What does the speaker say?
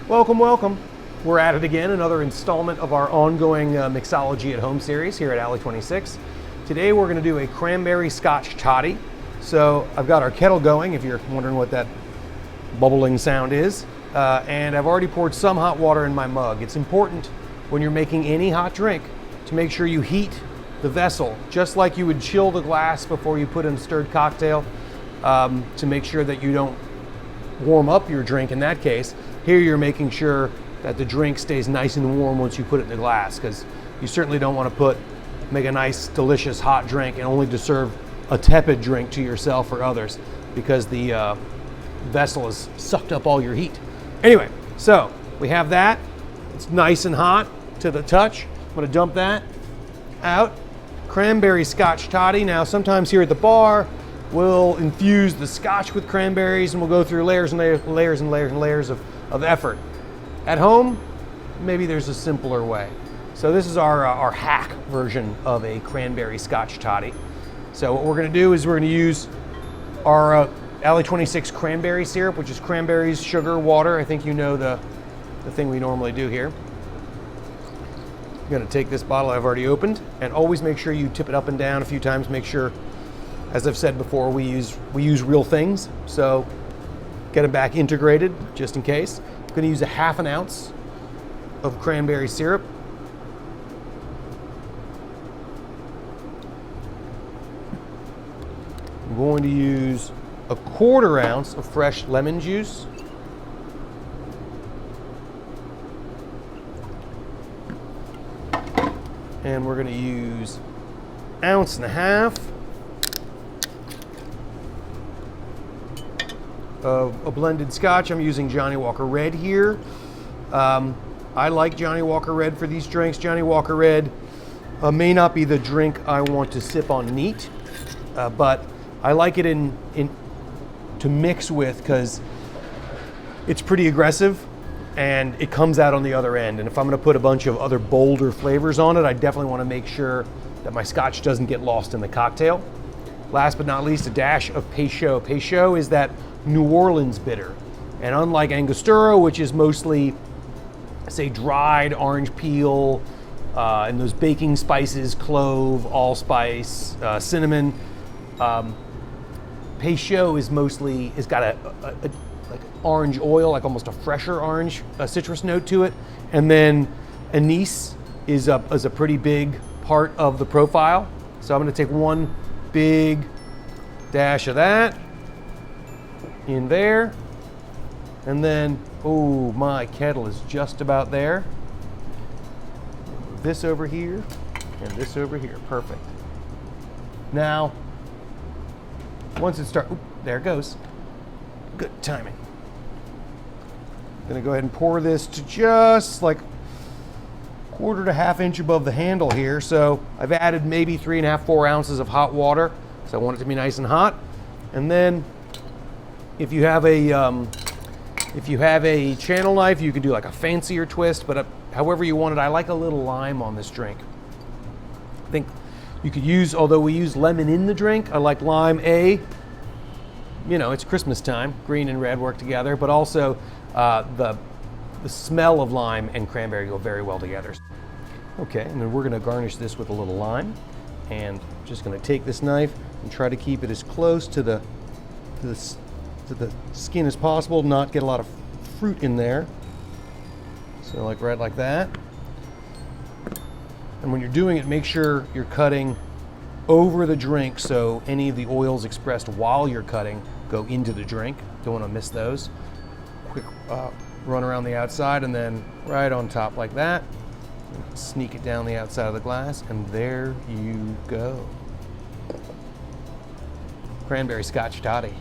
Welcome, welcome. We're at it again, another installment of our ongoing Mixology at Home series here at Alley 26. Today we're going to do a Cranberry Scotch Toddy. So I've got our kettle going, if you're wondering what that bubbling sound is. And I've already poured some hot water in my mug. It's important when you're making any hot drink to make sure you heat the vessel, just like you would chill the glass before you put in a stirred cocktail, to make sure that you don't warm up your drink in that case. Here you're making sure that the drink stays nice and warm once you put it in the glass, because you certainly don't want to make a nice, delicious hot drink and only to serve a tepid drink to yourself or others, because the vessel has sucked up all your heat. Anyway, so we have that. It's nice and hot to the touch. I'm going to dump that out. Cranberry Scotch Toddy. Now, sometimes here at the bar, we'll infuse the scotch with cranberries, and we'll go through layers and layers and layers and layers and layers of effort. At home, maybe there's a simpler way. So this is our hack version of a Cranberry Scotch Toddy. So what we're going to do is we're going to use our Alley 26 Cranberry Syrup, which is cranberries, sugar, water. I think you know the thing we normally do here. I'm going to take this bottle I've already opened, and always make sure you tip it up and down a few times. Make sure, as I've said before, we use real things. So get them back integrated just in case. I'm going to use a ½ ounce of cranberry syrup. I'm going to use a ¼ ounce of fresh lemon juice. And we're going to use 1.5 ounces of a blended scotch. I'm using Johnnie Walker Red here. I like Johnnie Walker Red for these drinks. Johnnie Walker Red may not be the drink I want to sip on neat, but I like it to mix with, because it's pretty aggressive and it comes out on the other end. And if I'm going to put a bunch of other bolder flavors on it, I definitely want to make sure that my scotch doesn't get lost in the cocktail. Last but not least, a dash of Peychaud. Peychaud is that New Orleans bitter. And unlike Angostura, which is mostly, say, dried orange peel, and those baking spices, clove, allspice, cinnamon, Peychaud is got a like orange oil, like almost a fresher orange citrus note to it. And then anise is a pretty big part of the profile. So I'm going to take one big dash of that in there, and then, oh, my kettle is just about there. This over here and this over here, perfect. Now, once it starts, there it goes. Good timing. I'm gonna go ahead and pour this to just like 1/4 to ½ inch above the handle here. So I've added maybe 3.5, 4 ounces of hot water, because I want it to be nice and hot. And then if you have a channel knife, you can do like a fancier twist, but however you want it. I like a little lime on this drink. I think you could use, although we use lemon in the drink, I like lime. It's Christmas time, green and red work together, but also the smell of lime and cranberry go very well together. Okay, and then we're going to garnish this with a little lime, and just going to take this knife and try to keep it as close to the skin as possible, not get a lot of fruit in there. So like right like that. And when you're doing it, make sure you're cutting over the drink, so any of the oils expressed while you're cutting go into the drink. Don't want to miss those. Quick run around the outside, and then right on top like that. Sneak it down the outside of the glass, and there you go. Cranberry Scotch Toddy.